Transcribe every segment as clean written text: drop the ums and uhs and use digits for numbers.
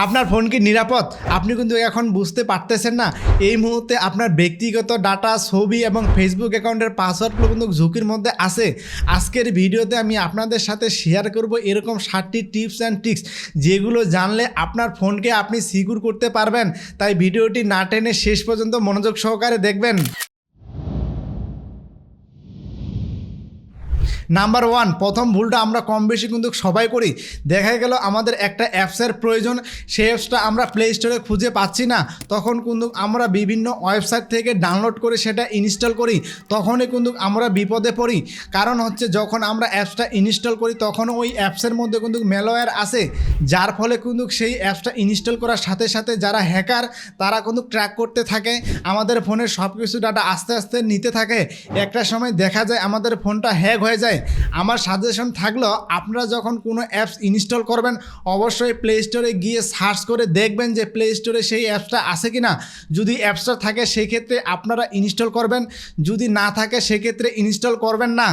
আপনার ফোন কি নিরাপদ? আপনি কিন্তু এখন বুঝতে পারতেছেন না। এই মুহূর্তে আপনার ব্যক্তিগত ডাটা, ছবি এবং ফেসবুক অ্যাকাউন্টের পাসওয়ার্ডগুলো কিন্তু ঝুঁকির মধ্যে আছে। আজকের ভিডিওতে আমি আপনাদের সাথে শেয়ার করব এরকম 7টি টিপস অ্যান্ড ট্রিক্স, যেগুলো জানলে আপনার ফোনকে আপনি সিকিউর করতে পারবেন। তাই ভিডিওটি না টেনে শেষ পর্যন্ত মনোযোগ সহকারে দেখবেন। নাম্বার 1, প্রথম ভুলটা আমরা কম বেশি কিন্তু সবাই করি। দেখা গেল আমাদের একটা অ্যাপসের প্রয়োজন, সেই অ্যাপসটা আমরা প্লে স্টোরে খুঁজে পাচ্ছি না, তখন কিন্তু আমরা বিভিন্ন ওয়েবসাইট থেকে ডাউনলোড করে সেটা ইনস্টল করি। তখনই কিন্তু আমরা বিপদে পড়ি। কারণ হচ্ছে যখন আমরা অ্যাপসটা ইনস্টল করি তখন ওই অ্যাপসের মধ্যে কিন্তু ম্যালওয়্যার আসে, যার ফলে কিন্তু সেই অ্যাপসটা ইনস্টল করার সাথে সাথে যারা হ্যাকার তারা কিন্তু ট্র্যাক করতে থাকে, আমাদের ফোনের সব কিছু ডাটা আস্তে আস্তে নিতে থাকে। একটা সময় দেখা যায় আমাদের ফোনটা হ্যাক হয়ে যায়। আমার সাজেশন থাকলো, আপনারা যখন কোনো অ্যাপস ইনস্টল করবেন অবশ্যই প্লে স্টোরে গিয়ে সার্চ করে দেখবেন যে প্লে স্টোরে সেই অ্যাপসটা আছে কি না। যদি অ্যাপসটা থাকে সেক্ষেত্রে আপনারা ইনস্টল করবেন, যদি না থাকে সেক্ষেত্রে ইনস্টল করবেন না।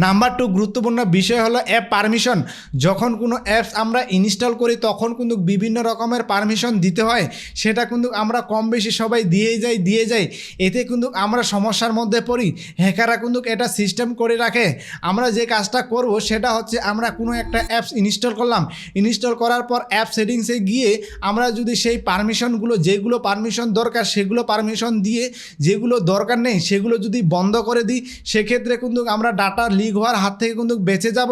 নাম্বার 2, গুরুত্বপূর্ণ বিষয় হলো অ্যাপ পারমিশন। যখন কোনো অ্যাপস আমরা ইনস্টল করি তখন কিন্তু বিভিন্ন রকমের পারমিশন দিতে হয়, সেটা কিন্তু আমরা কম বেশি সবাই দিয়ে যাই। এতে কিন্তু আমরা সমস্যার মধ্যে পড়ি। হ্যাকাররা কিন্তু এটা সিস্টেম করে রাখে। আমরা যে কাজটা করব সেটা হচ্ছে আমরা কোনো একটা অ্যাপস ইনস্টল করলাম, ইনস্টল করার পর অ্যাপ সেটিংসে গিয়ে আমরা যদি সেই পারমিশনগুলো, যেগুলো পারমিশন দরকার সেগুলো পারমিশন দিয়ে, যেগুলো দরকার নেই সেগুলো যদি বন্ধ করে দিই, সেক্ষেত্রে কিন্তু আমরা ডাটা লিক হওয়ার হাত থেকে কিন্তু বেঁচে যাব।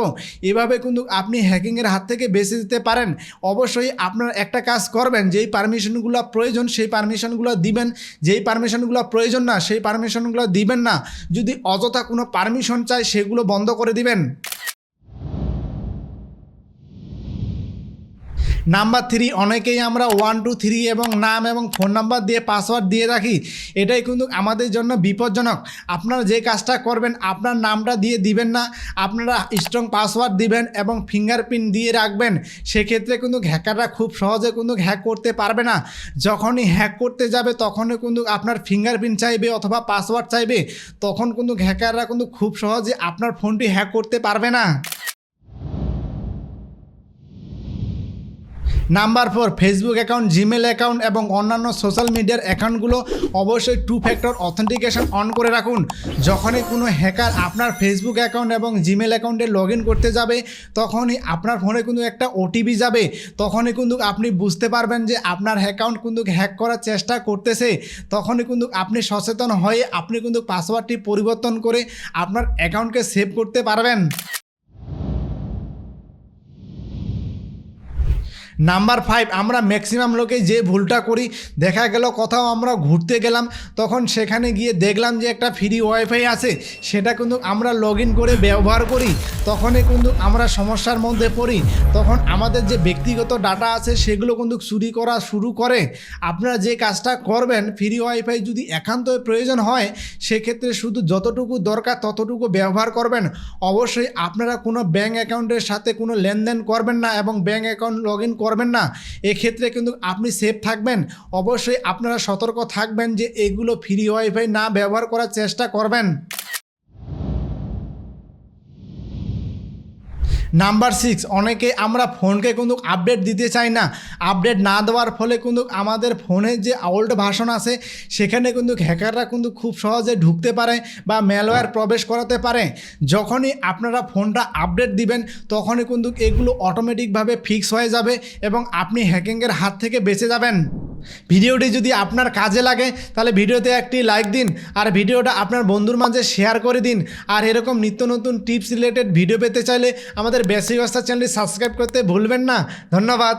এভাবে কিন্তু আপনি হ্যাকিংয়ের হাত থেকে বেঁচে যেতে পারেন। অবশ্যই আপনার একটা কাজ করবেন, যেই পারমিশনগুলো প্রয়োজন সেই পারমিশনগুলো দিবেন, যেই পারমিশনগুলো প্রয়োজন না সেই পারমিশনগুলো দিবেন না। যদি অযথা কোনো পারমিশন চাই সেগুলো বন্ধ করে দিবেন। নাম্বার 3, অনেকেই আমরা 1 2 3 এবং নাম এবং ফোন নাম্বার দিয়ে পাসওয়ার্ড দিয়ে রাখি। এটাই কিন্তু আমাদের জন্য বিপজ্জনক। আপনারা যে কাজটা করবেন আপনার নামটা দিয়ে দিবেন না, আপনারা স্ট্রং পাসওয়ার্ড দিবেন এবং ফিঙ্গারপ্রিন্ট দিয়ে রাখবেন। সেক্ষেত্রে কিন্তু হ্যাকাররা খুব সহজে কিন্তু হ্যাক করতে পারবে না। যখনই হ্যাক করতে যাবে তখনই কিন্তু আপনার ফিঙ্গারপ্রিন্ট চাইবে অথবা পাসওয়ার্ড চাইবে, তখন কিন্তু হ্যাকাররা কিন্তু খুব সহজে আপনার ফোনটি হ্যাক করতে পারবে না। Number 4, Facebook account, Gmail account এবং অন্যান্য সোশ্যাল মিডিয়ার অ্যাকাউন্টগুলো অবশ্যই 2 ফ্যাক্টর অথেন্টিকেশন অন করে রাখুন। যখনই কোনো হ্যাকার আপনার ফেসবুক অ্যাকাউন্ট এবং জিমেল অ্যাকাউন্টে লগ ইন করতে যাবে তখনই আপনার ফোনে কিন্তু একটা ওটিপি যাবে। তখনই কিন্তু আপনি বুঝতে পারবেন যে আপনার অ্যাকাউন্ট কিন্তু হ্যাক করার চেষ্টা করতেছে। তখনই কিন্তু আপনি সচেতন হয়ে আপনি কিন্তু পাসওয়ার্ডটি পরিবর্তন করে আপনার অ্যাকাউন্টকে সেভ করতে পারবেন। নাম্বার 5, আমরা ম্যাক্সিমাম লোকে যে ভুলটা করি, দেখা গেল কোথাও আমরা ঘুরতে গেলাম, তখন সেখানে গিয়ে দেখলাম যে একটা ফ্রি ওয়াইফাই আছে, সেটা কিন্তু আমরা লগ ইন করে ব্যবহার করি। তখনই কিন্তু আমরা সমস্যার মধ্যে পড়ি। তখন আমাদের যে ব্যক্তিগত ডাটা আছে সেগুলো কিন্তু চুরি করা শুরু করে। আপনারা যে কাজটা করবেন, ফ্রি ওয়াইফাই যদি একান্তই প্রয়োজন হয় সেক্ষেত্রে শুধু যতটুকু দরকার ততটুকু ব্যবহার করবেন। অবশ্যই আপনারা কোনো ব্যাঙ্ক অ্যাকাউন্টের সাথে কোনো লেনদেন করবেন না এবং ব্যাঙ্ক অ্যাকাউন্ট লগ ইন করবেন না। এক্ষেত্রে কিন্তু আপনি সেফ থাকবেন। অবশ্যই আপনারা সতর্ক থাকবেন যে এগুলো ফ্রি ওয়াইফাই না ব্যবহার করার চেষ্টা করবেন। নাম্বার 6, অনেকে আমরা ফোনকে কিন্তু আপডেট দিতে চাই না। আপডেট না দেওয়ার ফলে কিন্তু আমাদের ফোনের যে ওল্ড ভার্সন আছে সেখানে কিন্তু হ্যাকাররা কিন্তু খুব সহজে ঢুকতে পারে বা ম্যালওয়্যার প্রবেশ করাতে পারে। যখনই আপনারা ফোনটা আপডেট দিবেন তখনই কিন্তু এগুলো অটোমেটিকভাবে ফিক্স হয়ে যাবে এবং আপনি হ্যাকিংয়ের হাত থেকে বেঁচে যাবেন। ভিডিওটি যদি আপনার কাজে লাগে তাহলে ভিডিওতে একটি লাইক দিন আর ভিডিওটা আপনার বন্ধুর মাঝে শেয়ার করে দিন। আর এরকম নিত্য নতুন টিপস রিলেটেড ভিডিও পেতে চাইলে আমাদের বেসিক অবস্থা চ্যানেলটি সাবস্ক্রাইব করতে ভুলবেন না। ধন্যবাদ।